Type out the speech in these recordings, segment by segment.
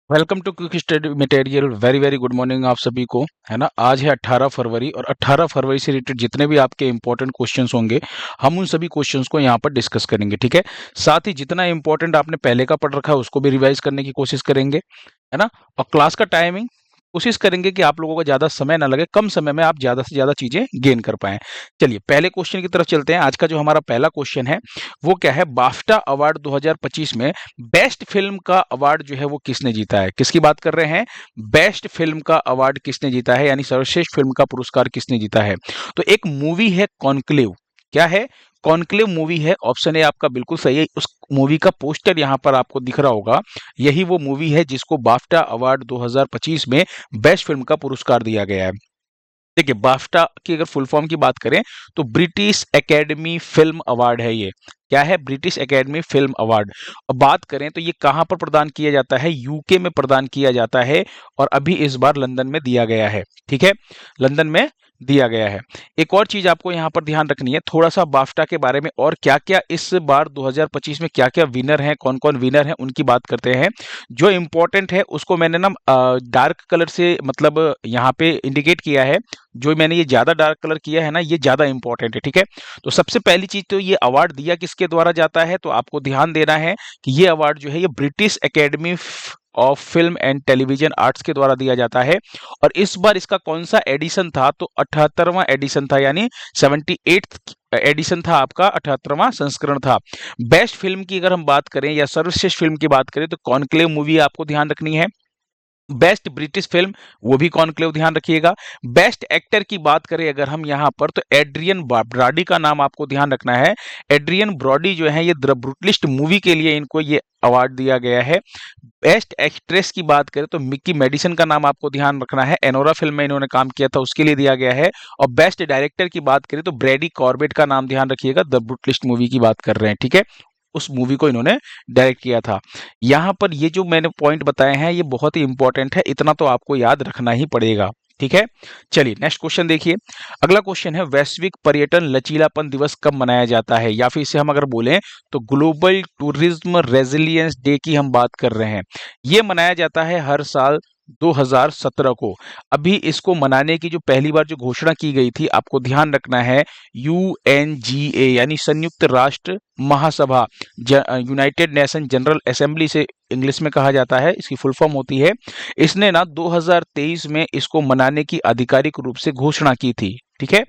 Welcome to quick study material. Very very good morning आप सभी को। है ना, आज है 18 फरवरी और 18 फरवरी से रिलेटेड जितने भी आपके इंपॉर्टेंट क्वेश्चंस होंगे हम उन सभी क्वेश्चंस को यहाँ पर डिस्कस करेंगे। ठीक है, साथ ही जितना इंपॉर्टेंट आपने पहले का पढ़ रखा है उसको भी रिवाइज करने की कोशिश करेंगे। है ना, और क्लास का टाइमिंग कोशिश करेंगे कि आप लोगों को ज़्यादा समय ना लगे, कम समय में आप ज़्यादा से ज़्यादा चीज़ें गेन कर पाएं। चलिए पहले क्वेश्चन की तरफ चलते हैं। आज का जो हमारा पहला क्वेश्चन है वो क्या है, बाफ्टा अवार्ड 2025 में बेस्ट फिल्म का अवार्ड जो है वो किसने जीता है। किसकी बात कर रहे हैं, बेस्ट फिल्म का अवार्ड किसने जीता है, यानी सर्वश्रेष्ठ फिल्म का पुरस्कार किसने जीता है। तो एक मूवी है कॉन्क्लेव। क्या है, कॉन्क्लेव मूवी है। ऑप्शन ए आपका बिल्कुल सही है। उस मूवी का पोस्टर यहाँ पर आपको दिख रहा होगा, यही वो मूवी है जिसको बाफ्टा अवार्ड 2025 में बेस्ट फिल्म का पुरस्कार दिया गया है। देखिए, बाफ्टा की अगर फुल फॉर्म की बात करें तो ब्रिटिश एकेडमी फिल्म अवार्ड है ये। क्या है, ब्रिटिश एकेडमी फिल्म अवार्ड। और बात करें तो ये कहाँ पर प्रदान किया जाता है, यूके में प्रदान किया जाता है और अभी इस बार लंदन में दिया गया है। ठीक है, लंदन में दिया गया है। एक और चीज आपको यहाँ पर ध्यान रखनी है, थोड़ा सा बाफ्टा के बारे में और क्या क्या इस बार 2025 में क्या क्या विनर हैं, कौन कौन विनर हैं उनकी बात करते हैं। जो इम्पोर्टेंट है उसको मैंने ना डार्क कलर से मतलब यहाँ पे इंडिकेट किया है। जो मैंने ये ज्यादा डार्क कलर किया है ना, ये ज्यादा इंपॉर्टेंट है। ठीक है, तो सबसे पहली चीज तो ये अवार्ड दिया किसके द्वारा जाता है, तो आपको ध्यान देना है कि ये अवार्ड जो है ये British academy of film and television arts के द्वारा दिया जाता है। और इस बार इसका कौन सा एडिशन था, तो 78वां एडिशन था, यानी 78th एडिशन था आपका, 78वां संस्करण था। बेस्ट फिल्म की अगर हम बात करें या सर्वश्रेष्ठ फिल्म की बात करें तो कॉन्क्लेव मूवी आपको ध्यान रखनी है। बेस्ट ब्रिटिश फिल्म वो भी कॉन्क्लेव, ध्यान रखिएगा। बेस्ट एक्टर की बात करें अगर हम यहाँ पर तो एड्रियन ब्रॉडी का नाम आपको ध्यान रखना है। एड्रियन ब्रॉडी जो है ये द ब्रूटलिस्ट मूवी के लिए इनको ये अवार्ड दिया गया है। बेस्ट एक्ट्रेस की बात करें तो मिक्की मेडिसन का नाम आपको ध्यान रखना है, एनोरा फिल्म में इन्होंने काम किया था उसके लिए दिया गया है। और बेस्ट डायरेक्टर की बात करें तो ब्रैडी कॉर्बेट का नाम ध्यान रखिएगा, द ब्रूटलिस्ट मूवी की बात कर रहे हैं। ठीक है, उस मूवी को इन्होंने डायरेक्ट किया था। यहाँ पर ये जो मैंने पॉइंट बताए हैं ये बहुत ही इंपॉर्टेंट है, इतना तो आपको याद रखना ही पड़ेगा। ठीक है, चलिए नेक्स्ट क्वेश्चन देखिए। अगला क्वेश्चन है, वैश्विक पर्यटन लचीलापन दिवस कब मनाया जाता है, या फिर इसे हम अगर बोलें तो ग्लोबल टूरिज्म रेजिलियंस डे की हम बात कर रहे हैं। ये मनाया जाता है हर साल 2017 को। अभी इसको मनाने की जो पहली बार जो घोषणा की गई थी, आपको ध्यान रखना है, यूएनजीए यानी संयुक्त राष्ट्र महासभा, यूनाइटेड नेशन जनरल असेंबली से इंग्लिश में कहा जाता है, इसकी फुल फॉर्म होती है। इसने ना 2023 में इसको मनाने की आधिकारिक रूप से घोषणा की थी। ठीक है,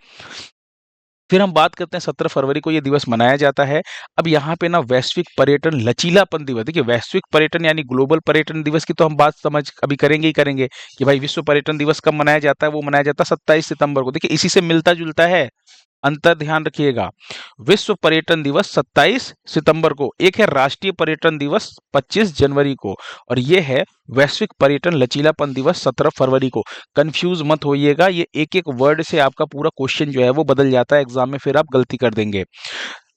फिर हम बात करते हैं 17 फरवरी को ये दिवस मनाया जाता है। अब यहाँ पे ना वैश्विक पर्यटन लचीलापन दिवस, देखिए वैश्विक पर्यटन यानी ग्लोबल पर्यटन दिवस की तो हम बात समझ अभी करेंगे ही करेंगे कि भाई विश्व पर्यटन दिवस कब मनाया जाता है, वो मनाया जाता है 27 सितंबर को। देखिए इसी से मिलता जुलता है, अंतर ध्यान रखिएगा। विश्व पर्यटन दिवस 27 सितंबर को, एक है राष्ट्रीय पर्यटन दिवस 25 जनवरी को, और ये है वैश्विक पर्यटन लचीलापन दिवस 17 फरवरी को। कंफ्यूज मत होइएगा, ये एक एक वर्ड से आपका पूरा क्वेश्चन जो है वो बदल जाता है एग्जाम में, फिर आप गलती कर देंगे।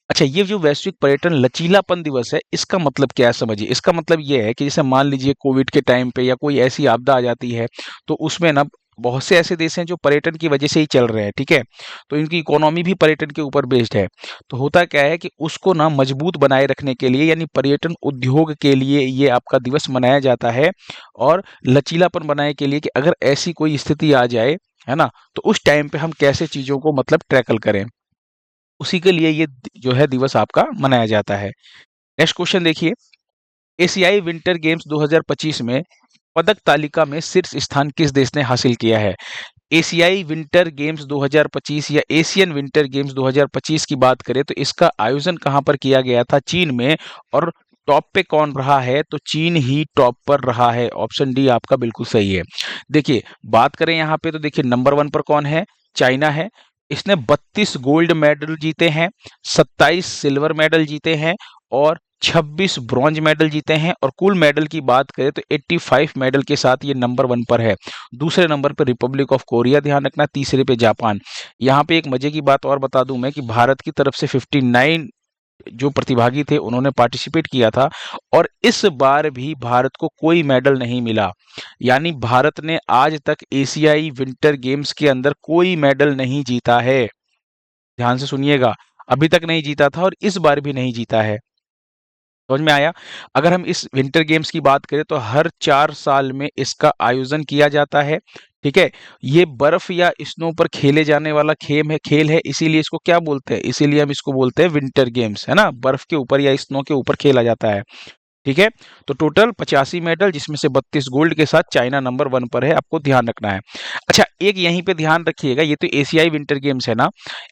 अच्छा, ये जो वैश्विक पर्यटन लचीलापन दिवस है इसका मतलब क्या है समझिए। इसका मतलब ये है कि जैसे मान लीजिए कोविड के टाइम पे या कोई ऐसी आपदा आ जाती है, तो उसमें ना बहुत से ऐसे देश हैं जो पर्यटन की वजह से ही चल रहे हैं। ठीक है, तो इनकी इकोनॉमी भी पर्यटन के ऊपर बेस्ड है। तो होता क्या है कि उसको ना मजबूत बनाए रखने के लिए यानी पर्यटन उद्योग के लिए ये आपका दिवस मनाया जाता है। और लचीलापन बनाए के लिए कि अगर ऐसी कोई स्थिति आ जाए, है ना, तो उस टाइम पे हम कैसे चीजों को मतलब टैकल करें, उसी के लिए ये जो है दिवस आपका मनाया जाता है। नेक्स्ट क्वेश्चन देखिए, एशियाई विंटर गेम्स 2025 में पदक तालिका में शीर्ष स्थान किस देश ने हासिल किया है। एशियाई विंटर गेम्स 2025 या एशियन विंटर गेम्स 2025 की बात करें तो इसका आयोजन कहां पर किया गया था, चीन में। और टॉप पे कौन रहा है, तो चीन ही टॉप पर रहा है। ऑप्शन डी आपका बिल्कुल सही है। देखिए बात करें यहाँ पे तो देखिए नंबर 1 पर कौन है, चाइना है। इसने 32 गोल्ड मेडल जीते हैं, 27 सिल्वर मेडल जीते हैं और 26 ब्रॉन्ज मेडल जीते हैं। और कुल मेडल की बात करें तो 85 मेडल के साथ ये नंबर 1 पर है। दूसरे नंबर पर रिपब्लिक ऑफ कोरिया, ध्यान रखना, तीसरे पे जापान। यहाँ पे एक मजे की बात और बता दूं मैं कि भारत की तरफ से 59 जो प्रतिभागी थे उन्होंने पार्टिसिपेट किया था, और इस बार भी भारत को कोई मेडल नहीं मिला। यानी भारत ने आज तक एशियाई विंटर गेम्स के अंदर कोई मेडल नहीं जीता है। ध्यान से सुनिएगा, अभी तक नहीं जीता था और इस बार भी नहीं जीता है। समझ में आया। अगर हम इस विंटर गेम्स की बात करें तो हर 4 साल में इसका आयोजन किया जाता है। ठीक है, ये बर्फ या स्नो पर खेले जाने वाला खेल है, इसीलिए इसको क्या बोलते हैं, इसीलिए हम इसको बोलते हैं विंटर गेम्स, है ना, बर्फ के ऊपर या स्नो के ऊपर खेला जाता है। ठीक है, तो टोटल 85 मेडल, जिसमें से 32 गोल्ड के साथ चाइना नंबर 1 पर है, आपको ध्यान रखना है। अच्छा, एक यहीं पे ध्यान रखिएगा, ये तो एशियाई विंटर गेम्स है ना,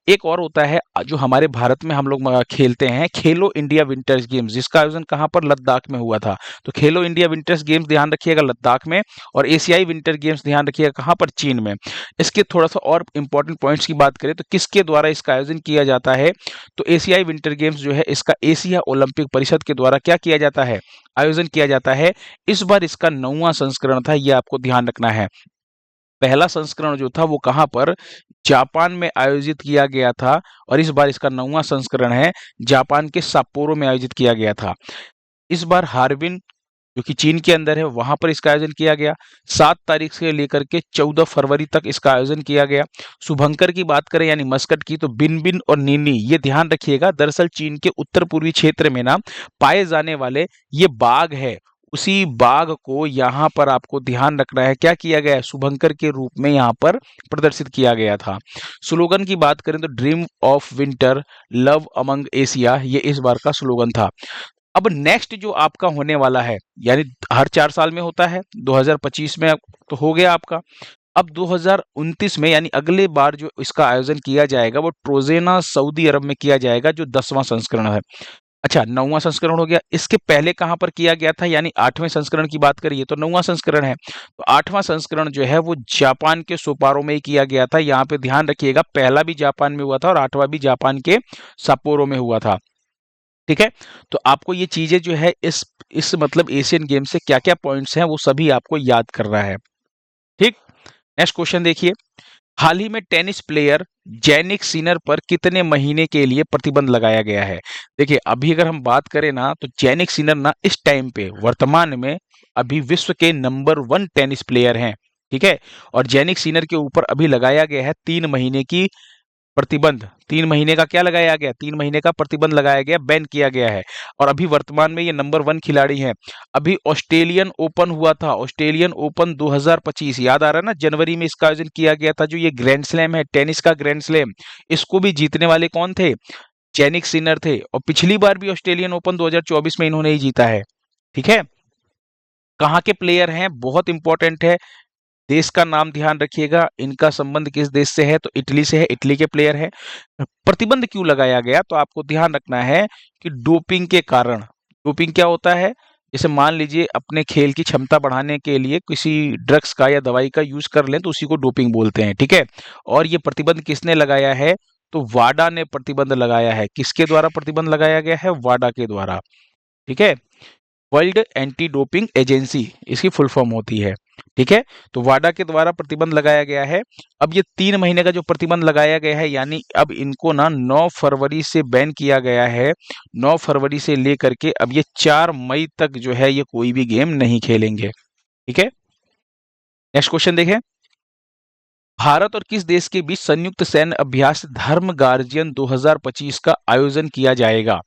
एक और होता है जो हमारे भारत में हम लोग खेलते हैं, खेलो इंडिया विंटर्स गेम्स, जिसका आयोजन कहाँ पर, लद्दाख में हुआ था। तो खेलो इंडिया विंटर्स गेम्स ध्यान रखिएगा लद्दाख में, और एशियाई विंटर गेम्स ध्यान रखिएगा कहाँ पर, चीन में। इसके थोड़ा सा और इंपॉर्टेंट पॉइंट्स की बात करें तो किसके द्वारा इसका आयोजन किया जाता है, तो एशियाई विंटर गेम्स जो है इसका एशिया ओलंपिक परिषद के द्वारा क्या किया जाता है, आयोजन किया जाता है। इस बार इसका 9वां संस्करण था, ये आपको ध्यान रखना है। पहला संस्करण जो था वो कहाँ पर, जापान में आयोजित किया गया था, और इस बार इसका 9वां संस्करण है, जापान के साप्पोरो में आयोजित किया गया था। इस बार हार्बिन जो कि चीन के अंदर है, वहां पर इसका आयोजन किया गया। 7 तारीख से लेकर के 14 फरवरी तक इसका आयोजन किया गया। शुभंकर की बात करें यानी मस्कट की, तो बिनबिन और नीनी, ये ध्यान रखिएगा, दरअसल चीन के उत्तर पूर्वी क्षेत्र में ना पाए जाने वाले ये बाघ है, उसी बाघ को यहाँ पर आपको ध्यान रखना है, क्या किया गया है, शुभंकर के रूप में यहाँ पर प्रदर्शित किया गया था। स्लोगन की बात करें तो dream of winter, love among Asia, ये इस बार का स्लोगन था। अब नेक्स्ट जो आपका होने वाला है, यानी हर 4 साल में होता है, 2025 में तो हो गया आपका। अब 2029 में यानी अगले बार जो इसका आयोजन किया जाएगा वो ट्रोजेना सऊदी अरब में किया जाएगा, जो 10वां संस्करण है। अच्छा, 9वां संस्करण हो गया। इसके पहले कहाँ पर किया गया था, यानी 8वें संस्करण की बात करिए तो 9वां संस्करण है, तो 8वां संस्करण जो है वो जापान के सोपारो में ही किया गया था। यहाँ पे ध्यान रखिएगा, पहला भी जापान में हुआ था और 8वां भी जापान के साप्पोरो में हुआ था। ठीक है, तो आपको ये चीजें जो है इस मतलब एशियन गेम से क्या क्या पॉइंट्स हैं वो सभी आपको याद करना है। ठीक, नेक्स्ट क्वेश्चन देखिए, हाल ही में टेनिस प्लेयर जैनिक सिनर पर कितने महीने के लिए प्रतिबंध लगाया गया है। देखिए, अभी अगर हम बात करें ना तो जैनिक सिनर ना इस टाइम पे वर्तमान में अभी विश्व के नंबर 1 टेनिस प्लेयर हैं। ठीक है, और जैनिक सिनर के ऊपर अभी लगाया गया है 3 महीने की प्रतिबंध, 3 महीने का क्या लगाया गया, 3 महीने का प्रतिबंध लगाया गया, बैन किया गया है। और अभी वर्तमान में ये नंबर 1 खिलाड़ी हैं। अभी ऑस्ट्रेलियन ओपन हुआ था, ऑस्ट्रेलियन ओपन 2025, याद आ रहा है ना, जनवरी में इसका आयोजन किया गया था। जो ये ग्रैंड स्लैम है, टेनिस का ग्रैंड स्लैम, इसको भी जीतने वाले कौन थे, जैनिक सिनर थे, और पिछली बार भी ऑस्ट्रेलियन ओपन 2024 में इन्होंने ही जीता है। ठीक है, कहाँ के प्लेयर हैं, बहुत इंपॉर्टेंट है, देश का नाम ध्यान रखिएगा, इनका संबंध किस देश से है, तो इटली से है, इटली के प्लेयर है। प्रतिबंध क्यों लगाया गया, तो आपको ध्यान रखना है कि डोपिंग के कारण। डोपिंग क्या होता है, जैसे मान लीजिए अपने खेल की क्षमता बढ़ाने के लिए किसी ड्रग्स का या दवाई का यूज कर लें तो उसी को डोपिंग बोलते हैं। ठीक है, और ये प्रतिबंध किसने लगाया है, तो वाडा ने प्रतिबंध लगाया है। किसके द्वारा प्रतिबंध लगाया गया है, वाडा के द्वारा। ठीक है, वर्ल्ड एंटी डोपिंग एजेंसी इसकी फुल फॉर्म होती है। ठीक है, तो वाडा के द्वारा प्रतिबंध लगाया गया है। अब ये 3 महीने का जो प्रतिबंध लगाया गया है, यानी अब इनको ना 9 फरवरी से बैन किया गया है। 9 फरवरी से लेकर के अब ये 4 मई तक जो है ये कोई भी गेम नहीं खेलेंगे। ठीक है, नेक्स्ट क्वेश्चन देखें, भारत और किस देश के बीच संयुक्त सैन्य अभ्यास धर्म गार्जियन 2025 का आयोजन किया जाएगा।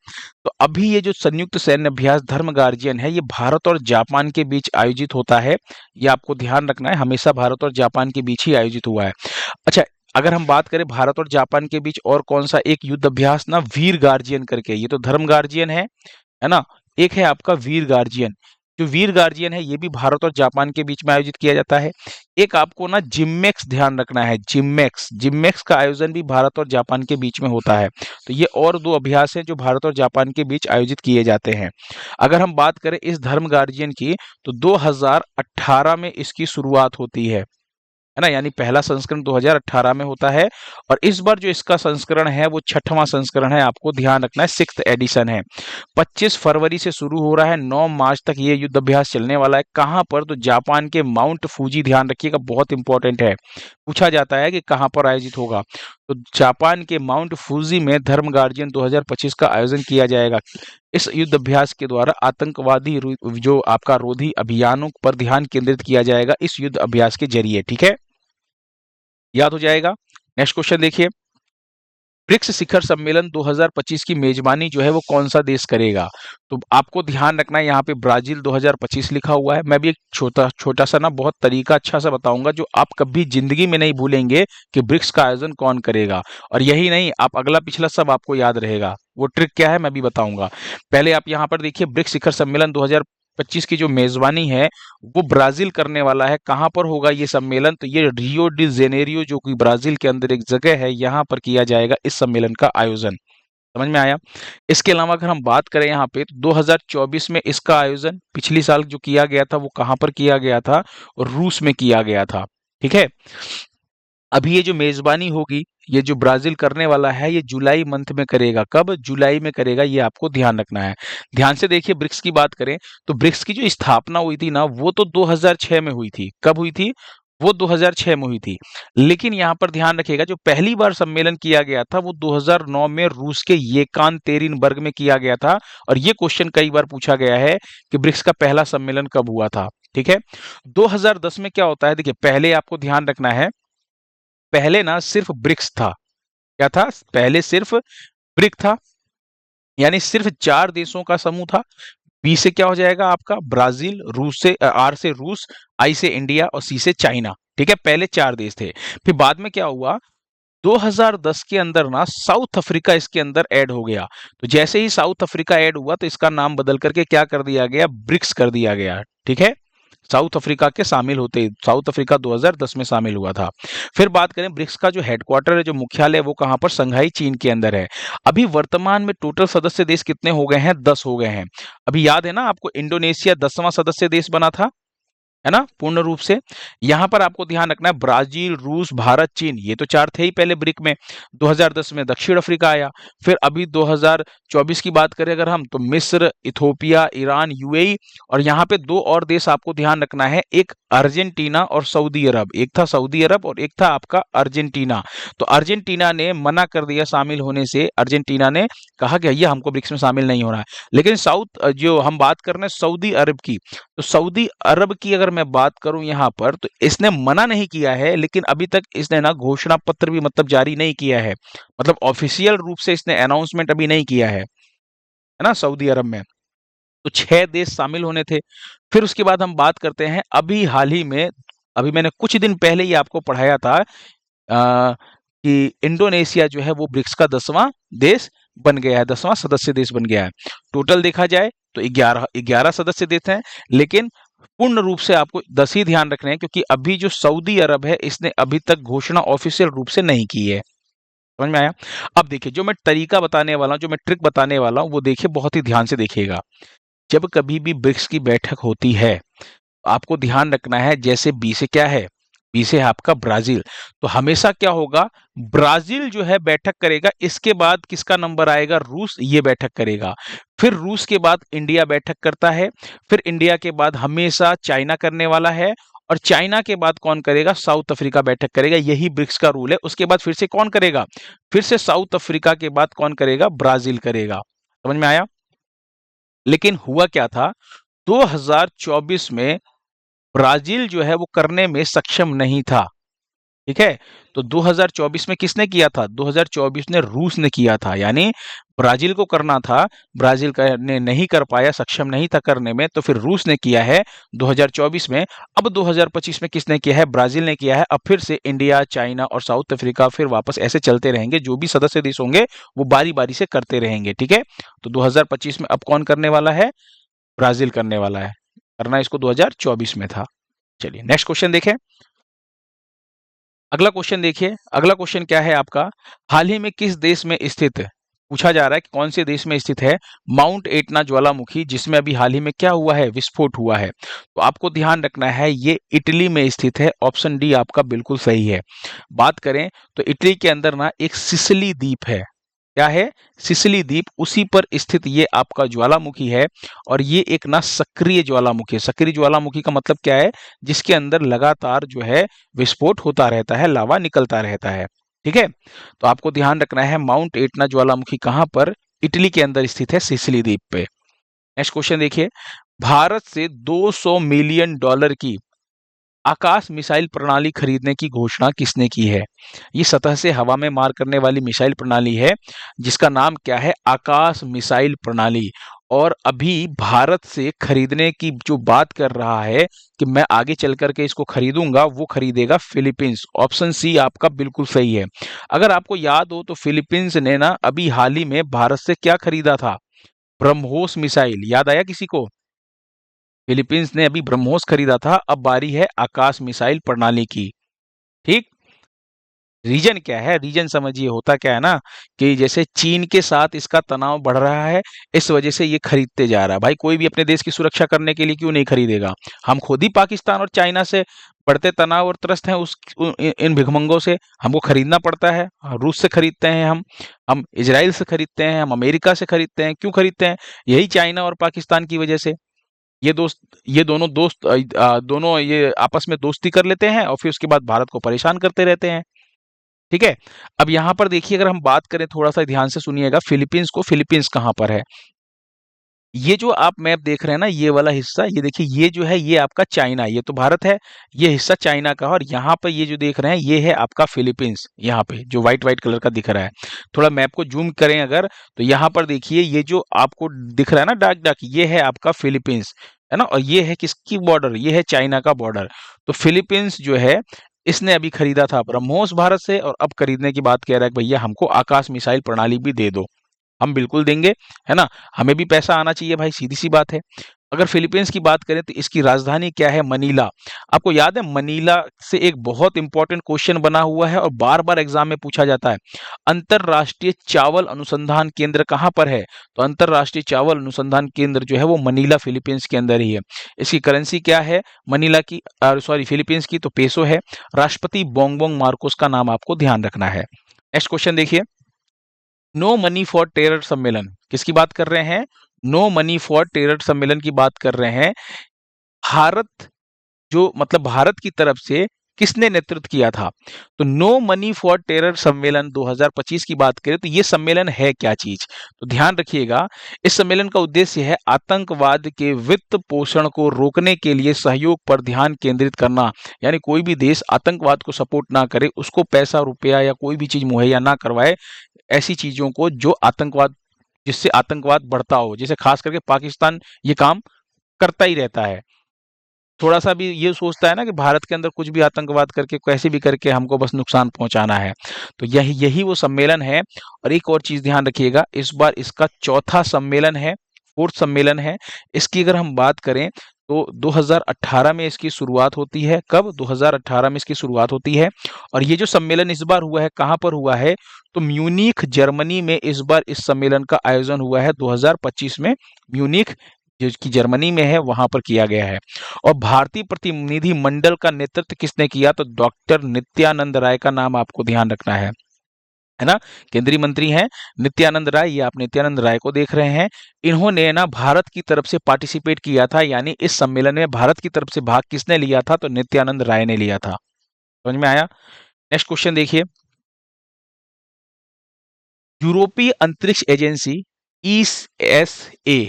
तो अभी ये जो संयुक्त सैन्य अभ्यास धर्म गार्जियन है, ये भारत और जापान के बीच आयोजित होता है। ये आपको ध्यान रखना है, हमेशा भारत और जापान के बीच ही आयोजित हुआ है। अच्छा, अगर हम बात करें भारत और जापान के बीच और कौन सा एक युद्ध अभ्यास ना, वीर गार्जियन करके, ये तो धर्म गार्जियन है ना, एक है आपका वीर गार्जियन। जो वीर गार्जियन है ये भी भारत और जापान के बीच में आयोजित किया जाता है। एक आपको ना जिम्मेक्स ध्यान रखना है, जिम्मेक्स, जिम्मेक्स का आयोजन भी भारत और जापान के बीच में होता है। तो ये और 2 अभ्यास हैं जो भारत और जापान के बीच आयोजित किए जाते हैं। अगर हम बात करें इस धर्म गार्जियन की, तो 2018 में इसकी शुरुआत होती है ना, यानी पहला संस्करण 2018 में होता है, और इस बार जो इसका संस्करण है वो 6वां संस्करण है, आपको ध्यान रखना है, 6th एडिशन है। 25 फरवरी से शुरू हो रहा है, 9 मार्च तक ये युद्ध अभ्यास चलने वाला है। कहाँ पर, तो जापान के माउंट फूजी, ध्यान रखिएगा, बहुत इंपॉर्टेंट है, पूछा जाता है कि कहाँ पर आयोजित होगा, तो जापान के माउंट फूजी में धर्म गार्जियन 2025 का आयोजन किया जाएगा। इस युद्ध अभ्यास के द्वारा आतंकवादी जो आपका रोधी अभियानों पर ध्यान केंद्रित किया जाएगा इस युद्ध अभ्यास के जरिए। ठीक है, याद हो जाएगा। नेक्स्ट क्वेश्चन देखिए, ब्रिक्स शिखर सम्मेलन 2025 की मेजबानी जो है वो कौन सा देश करेगा? तो आपको ध्यान रखना है, यहाँ पे ब्राजील 2025 लिखा हुआ है। मैं भी एक छोटा छोटा सा ना बहुत तरीका अच्छा सा बताऊंगा जो आप कभी जिंदगी में नहीं भूलेंगे कि ब्रिक्स का आयोजन कौन करेगा। और यही नहीं, आप अगला पिछला सब आपको याद रहेगा। वो ट्रिक क्या है मैं भी बताऊंगा। पहले आप यहाँ पर देखिए, ब्रिक्स शिखर सम्मेलन 2025 की जो मेजबानी है वो ब्राजील करने वाला है। कहाँ पर होगा ये सम्मेलन? तो ये रियो डी जेनेरियो जो कि ब्राजील के अंदर एक जगह है, यहाँ पर किया जाएगा इस सम्मेलन का आयोजन। समझ में आया? इसके अलावा अगर हम बात करें यहाँ पे, तो 2024 में इसका आयोजन पिछली साल जो किया गया था वो कहाँ पर किया गया था? रूस में किया गया था। ठीक है। अभी ये जो मेजबानी होगी, ये जो ब्राजील करने वाला है, ये जुलाई मंथ में करेगा। कब? जुलाई में करेगा, ये आपको ध्यान रखना है। ध्यान से देखिए, ब्रिक्स की बात करें तो ब्रिक्स की जो स्थापना हुई थी ना, वो तो 2006 में हुई थी। कब हुई थी? वो 2006 में हुई थी। लेकिन यहाँ पर ध्यान रखिएगा, जो पहली बार सम्मेलन किया गया था वो 2009 में रूस के येकानतेरिनबर्ग में किया गया था। और ये क्वेश्चन कई बार पूछा गया है कि ब्रिक्स का पहला सम्मेलन कब हुआ था। ठीक है। 2010 में क्या होता है, देखिए पहले आपको ध्यान रखना है, पहले ना सिर्फ ब्रिक्स था। क्या था? पहले सिर्फ ब्रिक था, यानी सिर्फ 4 देशों का समूह था। बी से क्या हो जाएगा आपका? ब्राजील, रूस से आर से रूस, आई से इंडिया और सी से चाइना। ठीक है, पहले 4 देश थे। फिर बाद में क्या हुआ? 2010 के अंदर ना साउथ अफ्रीका इसके अंदर ऐड हो गया। तो जैसे ही साउथ अफ्रीका ऐड हुआ तो इसका नाम बदल करके क्या कर दिया गया? ब्रिक्स कर दिया गया। ठीक है। साउथ अफ्रीका के शामिल होते, साउथ अफ्रीका 2010 में शामिल हुआ था। फिर बात करें ब्रिक्स का जो हेडक्वार्टर है, जो मुख्यालय है, वो कहाँ पर? संघाई चीन के अंदर है। अभी वर्तमान में टोटल सदस्य देश कितने हो गए हैं? 10 हो गए हैं। अभी याद है ना आपको, इंडोनेशिया 10वां सदस्य देश बना था, है ना, पूर्ण रूप से। यहां पर आपको ध्यान रखना है, ब्राजील, रूस, भारत, चीन, ये तो 4 थे ही पहले ब्रिक में। 2010 में दक्षिण अफ्रीका आया। फिर अभी 2024 की बात करें अगर हम, तो मिस्र, इथोपिया, ईरान, यूएई, और यहाँ पे 2 और देश आपको ध्यान रखना है, एक अर्जेंटीना और सऊदी अरब। एक था सऊदी अरब और एक था आपका अर्जेंटीना। तो अर्जेंटीना ने मना कर दिया शामिल होने से। अर्जेंटीना ने कहा कि ये हमको ब्रिक्स में शामिल नहीं होना है। लेकिन जो हम बात कर रहे हैं सऊदी अरब की, तो सऊदी अरब की अगर मैं बात करूं यहाँ पर, तो इसने मना नहीं किया है, लेकिन अभी तक इसने ना घोषणा पत्र भी मतलब जारी नहीं किया है। मतलब ऑफिशियल रूप से इसने अनाउंसमेंट अभी नहीं किया है ना, सऊदी अरब में। तो 6 देश शामिल होने थे। फिर उसके बाद हम बात करते हैं अभी हाल ही में, अभी मैंने कुछ दिन पहले ही आपको पढ़ाया था कि इंडोनेशिया जो है वो ब्रिक्स का 10वां देश बन गया है, 10वां सदस्य देश बन गया है। टोटल देखा जाए तो 11 सदस्य देश हैं, लेकिन पूर्ण रूप से आपको 10 ही ध्यान रखने हैं, क्योंकि अभी जो सऊदी अरब है इसने अभी तक घोषणा ऑफिशियल रूप से नहीं की है। समझ में आया? अब देखिए, जो मैं तरीका बताने वाला हूँ, जो मैं ट्रिक बताने वाला हूँ, वो देखिए बहुत ही ध्यान से देखिएगा। जब कभी भी ब्रिक्स की बैठक होती है, आपको ध्यान रखना है, जैसे बी से क्या है? बी से है आपका ब्राजील। तो हमेशा क्या होगा? ब्राजील जो है बैठक करेगा, इसके बाद किसका नंबर आएगा? रूस, ये बैठक करेगा। फिर रूस के बाद इंडिया बैठक करता है। फिर इंडिया के बाद हमेशा चाइना करने वाला है। और चाइना के बाद कौन करेगा? साउथ अफ्रीका बैठक करेगा। यही ब्रिक्स का रूल है। उसके बाद फिर से कौन करेगा? फिर से साउथ अफ्रीका के बाद कौन करेगा? ब्राजील करेगा। समझ में आया? लेकिन हुआ क्या था, 2024 में ब्राजील जो है वो करने में सक्षम नहीं था। ठीक है। तो 2024 में किसने किया था? 2024 में रूस ने किया था। यानी ब्राजील को करना था, ब्राजील ने नहीं कर पाया, सक्षम नहीं था करने में, तो फिर रूस ने किया है 2024 में। अब 2025 में किसने किया है? ब्राजील ने किया है। अब फिर से इंडिया, चाइना और साउथ अफ्रीका फिर वापस ऐसे चलते रहेंगे। जो भी सदस्य देश होंगे वो बारी बारी से करते रहेंगे। ठीक है। तो 2025 में अब कौन करने वाला है? ब्राजील करने वाला है। करना इसको 2024 में था। चलिए नेक्स्ट क्वेश्चन देखें। अगला क्वेश्चन देखिए। अगला क्वेश्चन क्या है आपका? हाल ही में किस देश में स्थित, पूछा जा रहा है कि कौन से देश में स्थित है माउंट एटना ज्वालामुखी, जिसमें अभी हाल ही में क्या हुआ है? विस्फोट हुआ है। तो आपको ध्यान रखना है, ये इटली में स्थित है। ऑप्शन डी आपका बिल्कुल सही है। बात करें तो इटली के अंदर ना एक सिसिली द्वीप है। क्या है? सिसिली द्वीप, उसी पर स्थित ये आपका ज्वालामुखी है। और ये एक ना सक्रिय ज्वालामुखी है। सक्रिय ज्वालामुखी का मतलब क्या है? जिसके अंदर लगातार जो है विस्फोट होता रहता है, लावा निकलता रहता है। ठीक है। तो आपको ध्यान रखना है, माउंट एटना ज्वालामुखी कहां पर? इटली के अंदर स्थित है, सिसिली द्वीप पे। नेक्स्ट क्वेश्चन देखिए। भारत से $200 मिलियन की आकाश मिसाइल प्रणाली खरीदने की घोषणा किसने की है? ये सतह से हवा में मार करने वाली मिसाइल प्रणाली है, जिसका नाम क्या है? आकाश मिसाइल प्रणाली। और अभी भारत से खरीदने की जो बात कर रहा है कि मैं आगे चल कर के इसको खरीदूंगा, वो खरीदेगा फिलीपींस। ऑप्शन सी आपका बिल्कुल सही है। अगर आपको याद हो तो फिलीपींस ने ना अभी हाल ही में भारत से क्या खरीदा था? ब्रह्मोस मिसाइल। याद आया किसी को? फिलीपींस ने अभी ब्रह्मोस खरीदा था, अब बारी है आकाश मिसाइल प्रणाली की। ठीक। रीजन क्या है? रीजन समझिए, होता क्या है ना कि जैसे चीन के साथ इसका तनाव बढ़ रहा है, इस वजह से ये खरीदते जा रहा है। भाई कोई भी अपने देश की सुरक्षा करने के लिए क्यों नहीं खरीदेगा? हम खुद ही पाकिस्तान और चाइना से बढ़ते तनाव और त्रस्त हैं, इन भिखमंगों से हमको खरीदना पड़ता है। रूस से खरीदते हैं हम इजराइल से खरीदते हैं, हम अमेरिका से खरीदते हैं। क्यों खरीदते हैं? यही चाइना और पाकिस्तान की वजह से। ये दोनों दोस्त दोनों ये आपस में दोस्ती कर लेते हैं और फिर उसके बाद भारत को परेशान करते रहते हैं। ठीक है। अब यहाँ पर देखिए, अगर हम बात करें, थोड़ा सा ध्यान से सुनिएगा, फिलीपींस कहाँ पर है? ये जो आप मैप देख रहे हैं ना, ये वाला हिस्सा, ये देखिए, ये जो है ये आपका चाइना, ये तो भारत है, ये हिस्सा चाइना का है, और यहाँ पर ये जो देख रहे हैं ये है आपका फिलीपींस। यहाँ पे जो व्हाइट व्हाइट कलर का दिख रहा है, थोड़ा मैप को जूम करें अगर, तो यहाँ पर देखिए ये जो आपको दिख रहा है ना डार्क डार्क, ये है आपका फिलीपींस, है ना। और ये है किसकी बॉर्डर? ये है चाइना का बॉर्डर। तो फिलीपींस जो है, इसने अभी खरीदा था ब्रह्मोस भारत से, और अब खरीदने की बात कह रहा है कि भैया हमको आकाश मिसाइल प्रणाली भी दे दो। हम बिल्कुल देंगे, है ना। हमें भी पैसा आना चाहिए भाई, सीधी सी बात है। अगर फिलीपींस की बात करें तो इसकी राजधानी क्या है? मनीला। आपको याद है मनीला से एक बहुत इंपॉर्टेंट क्वेश्चन बना हुआ है और बार बार एग्जाम में पूछा जाता है, अंतरराष्ट्रीय चावल अनुसंधान केंद्र कहाँ पर है? तो अंतरराष्ट्रीय चावल अनुसंधान केंद्र जो है वो मनीला फिलीपींस के अंदर ही है। इसकी करेंसी क्या है मनीला की, सॉरी फिलीपींस की? तो पेसो है। राष्ट्रपति बोंगबोंग मार्कोस का नाम आपको ध्यान रखना है। नेक्स्ट क्वेश्चन देखिए, नो मनी फॉर टेरर सम्मेलन किसकी बात कर रहे हैं? नो मनी फॉर टेरर सम्मेलन की बात कर रहे हैं। भारत, जो मतलब भारत की तरफ से किसने नेतृत्व किया था? तो नो मनी फॉर टेरर सम्मेलन 2025 की बात करें तो ये सम्मेलन है क्या चीज? तो ध्यान रखिएगा, इस सम्मेलन का उद्देश्य है आतंकवाद के वित्त पोषण को रोकने के लिए सहयोग पर ध्यान केंद्रित करना। यानी कोई भी देश आतंकवाद को सपोर्ट ना करे, उसको पैसा रुपया या कोई भी चीज मुहैया ना करवाए, ऐसी चीजों को जो आतंकवाद, जिससे आतंकवाद बढ़ता हो। जैसे खास करके पाकिस्तान ये काम करता ही रहता है, थोड़ा सा भी ये सोचता है ना कि भारत के अंदर कुछ भी आतंकवाद करके कैसे भी करके हमको बस नुकसान पहुंचाना है। तो यही यही वो सम्मेलन है। और एक और चीज ध्यान रखिएगा, इस बार इसका चौथा सम्मेलन है, फोर्थ सम्मेलन है। इसकी अगर हम बात करें तो 2018 में इसकी शुरुआत होती है। कब? 2018 में इसकी शुरुआत होती है। और ये जो सम्मेलन इस बार हुआ है, कहाँ पर हुआ है? तो म्यूनिख जर्मनी में इस बार इस सम्मेलन का आयोजन हुआ है 2025 में। म्यूनिख जो कि जर्मनी में है, वहां पर किया गया है। और भारतीय प्रतिनिधि मंडल का नेतृत्व किसने किया? तो डॉक्टर नित्यानंद राय का नाम आपको ध्यान रखना है ना। केंद्रीय मंत्री हैं नित्यानंद राय, ये आप नित्यानंद राय को देख रहे हैं। इन्होंने ना भारत की तरफ से पार्टिसिपेट किया था, यानी इस सम्मेलन में भारत की तरफ से भाग किसने लिया था? तो नित्यानंद राय ने लिया था। समझ में आया? नेक्स्ट क्वेश्चन देखिए, यूरोपीय अंतरिक्ष एजेंसी ईएसए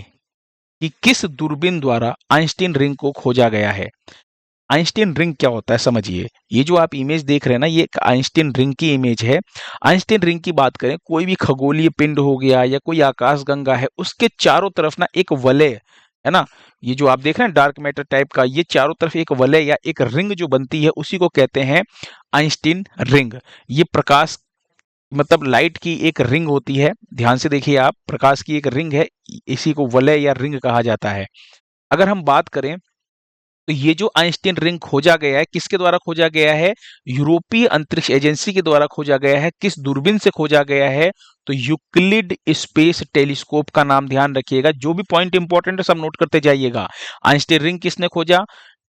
कि किस दूरबीन द्वारा आइंस्टीन रिंग को खोजा गया है? आइंस्टीन रिंग क्या होता है समझिए, ये जो आप इमेज देख रहे हैं ना, ये एक आइंस्टीन रिंग की इमेज है। आइंस्टीन रिंग की बात करें, कोई भी खगोलीय पिंड हो गया या कोई आकाश गंगा है, उसके चारों तरफ ना एक वलय, है ना। ये जो आप देख रहे हैं डार्क मैटर टाइप का, ये चारों तरफ एक वलय या एक रिंग जो बनती है, उसी को कहते हैं आइंस्टीन रिंग। ये प्रकाश, मतलब लाइट की एक रिंग होती है, ध्यान से देखिए आप, प्रकाश की एक रिंग है, इसी को वलय या रिंग कहा जाता है। अगर हम बात करें तो ये जो आइंस्टीन रिंग खोजा गया है, किसके द्वारा खोजा गया है? यूरोपीय अंतरिक्ष एजेंसी के द्वारा खोजा गया है। किस दूरबीन से खोजा गया है? तो यूक्लिड स्पेस टेलीस्कोप का नाम ध्यान रखिएगा। जो भी पॉइंट इंपॉर्टेंट है सब नोट करते जाइएगा। आइंस्टीन रिंग किसने खोजा?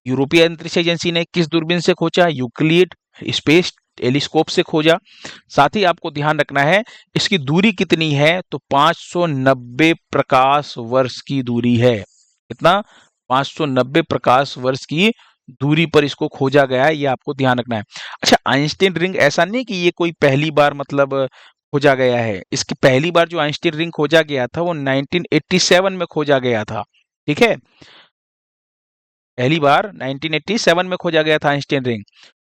यूरोपीय अंतरिक्ष एजेंसी ने। किस दूरबीन से खोजा? यूक्लिड स्पेस टेलीस्कोप से खोजा। साथ ही आपको ध्यान रखना है, इसकी दूरी कितनी है? तो 590 प्रकाश वर्ष की दूरी है। कितना? 590 प्रकाश वर्ष की दूरी पर इसको खोजा गया है, ये आपको ध्यान रखना है। अच्छा, आइंस्टीन रिंग ऐसा नहीं कि ये कोई पहली बार मतलब खोजा गया है। इसकी पहली बार जो आइंस्टीन रिंग खोजा गया था वो 1987 में खोजा गया था। ठीक है। पहली बार 1987 में खोजा गया था आइंस्टीन रिंग।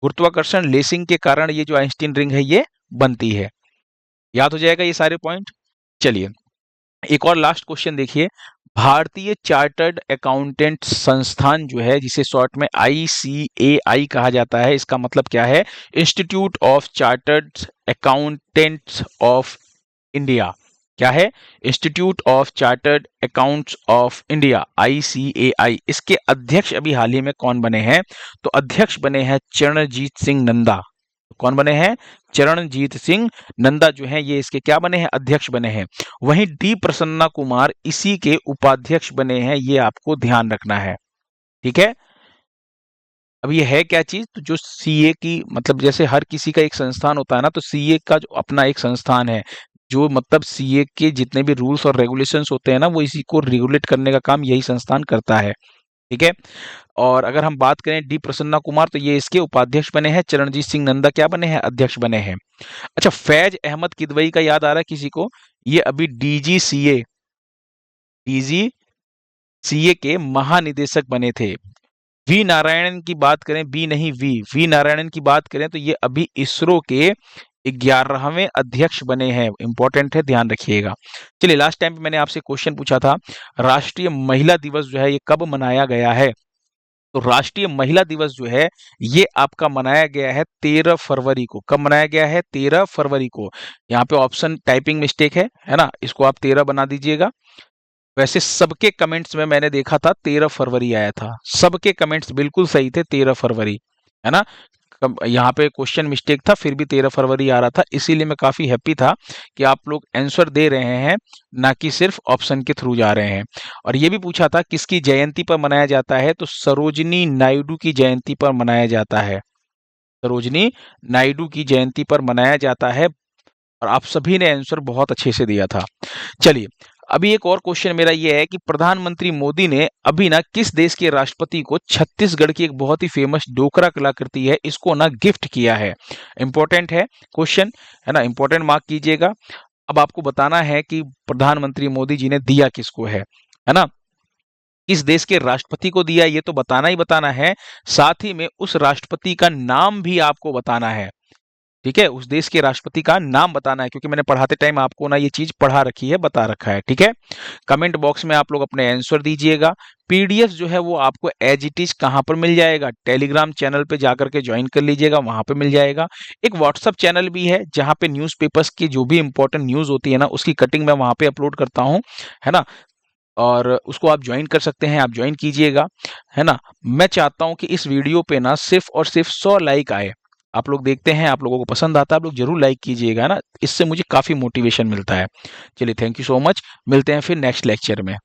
गुरुत्वाकर्षण लेसिंग के कारण ये जो आइंस्टीन रिंग है ये बनती है। याद हो जाएगा ये सारे पॉइंट। चलिए एक और लास्ट क्वेश्चन देखिए। भारतीय चार्टर्ड अकाउंटेंट संस्थान जो है, जिसे शॉर्ट में ICAI कहा जाता है, इसका मतलब क्या है? Institute of chartered accountants of India. क्या है? Institute of chartered accounts of India, ICAI। इसके अध्यक्ष अभी हाल ही में कौन बने हैं? तो अध्यक्ष बने हैं चरणजीत सिंह नंदा। कौन बने हैं? चरणजीत सिंह नंदा जो है ये इसके क्या बने हैं? अध्यक्ष बने हैं। वहीं डी प्रसन्ना कुमार इसी के उपाध्यक्ष बने हैं, ये आपको ध्यान रखना है। ठीक है। अब ये है क्या चीज? तो जो सीए की मतलब जैसे हर किसी का एक संस्थान होता है ना, तो सीए का जो अपना एक संस्थान है, जो मतलब सीए के जितने भी रूल्स और रेगुलेशंस होते हैं ना, वो इसी को रेगुलेट करने का काम यही संस्थान करता है। ठीक है। और अगर हम बात करें डी प्रसन्ना कुमार, तो ये इसके उपाध्यक्ष बने हैं। चरणजीत सिंह नंदा क्या बने हैं? अध्यक्ष बने हैं। अच्छा, फैज अहमद किदवई का याद आ रहा है किसी को? ये अभी डीजीसीए के महानिदेशक बने थे। वी नारायणन की बात करें, बी नहीं वी नारायणन की बात करें, तो ये अभी इसरो के 11वें अध्यक्ष बने हैं। इंपॉर्टेंट है, ध्यान रखिएगा। चलिए लास्ट टाइम मैंने आपसे क्वेश्चन पूछा था, राष्ट्रीय महिला दिवस जो है ये कब मनाया गया है? तो राष्ट्रीय महिला दिवस जो है ये आपका मनाया गया है 13 फरवरी को। कब मनाया गया है? 13 फरवरी को। यहाँ पे ऑप्शन टाइपिंग मिस्टेक है ना, इसको आप 13 बना दीजिएगा। वैसे सबके कमेंट्स में मैंने देखा था 13 फरवरी आया था, सबके कमेंट्स बिल्कुल सही थे, 13 फरवरी, है ना। यहाँ पे क्वेश्चन मिस्टेक था, फिर भी 13 फरवरी आ रहा था, इसीलिए मैं काफी हैप्पी था कि आप लोग आंसर दे रहे हैं, ना कि सिर्फ ऑप्शन के थ्रू जा रहे हैं। और ये भी पूछा था किसकी जयंती पर मनाया जाता है, तो सरोजिनी नायडू की जयंती पर मनाया जाता है। सरोजिनी नायडू की जयंती पर मनाया जाता है। और आप सभी ने आंसर बहुत अच्छे से दिया था। चलिए अभी एक और क्वेश्चन मेरा ये है कि प्रधानमंत्री मोदी ने अभी ना किस देश के राष्ट्रपति को छत्तीसगढ़ की एक बहुत ही फेमस डोकरा कलाकृति है, इसको ना गिफ्ट किया है। इंपॉर्टेंट है क्वेश्चन, है ना, इंपॉर्टेंट मार्क कीजिएगा। अब आपको बताना है कि प्रधानमंत्री मोदी जी ने दिया किसको है ना, किस देश के राष्ट्रपति को दिया, ये तो बताना ही बताना है। साथ ही में उस राष्ट्रपति का नाम भी आपको बताना है। ठीक है, उस देश के राष्ट्रपति का नाम बताना है, क्योंकि मैंने पढ़ाते टाइम आपको ना ये चीज पढ़ा रखी है, बता रखा है। ठीक है, कमेंट बॉक्स में आप लोग अपने आंसर दीजिएगा। पीडीएफ जो है वो आपको एज इट इज कहाँ पर मिल जाएगा? टेलीग्राम चैनल पे जाकर के ज्वाइन कर लीजिएगा, वहां पे मिल जाएगा। एक व्हाट्सअप चैनल भी है जहां पे न्यूज़पेपर्स की जो भी इंपॉर्टेंट न्यूज होती है ना, उसकी कटिंग मैं वहां पे अपलोड करता हूँ, है ना। और उसको आप ज्वाइन कर सकते हैं, आप ज्वाइन कीजिएगा, है ना। मैं चाहता हूं कि इस वीडियो पे ना सिर्फ और सिर्फ 100 लाइक आए। आप लोग देखते हैं, आप लोगों को पसंद आता है, आप लोग जरूर लाइक कीजिएगा ना, इससे मुझे काफी मोटिवेशन मिलता है। चलिए थैंक यू सो मच, मिलते हैं फिर नेक्स्ट लेक्चर में।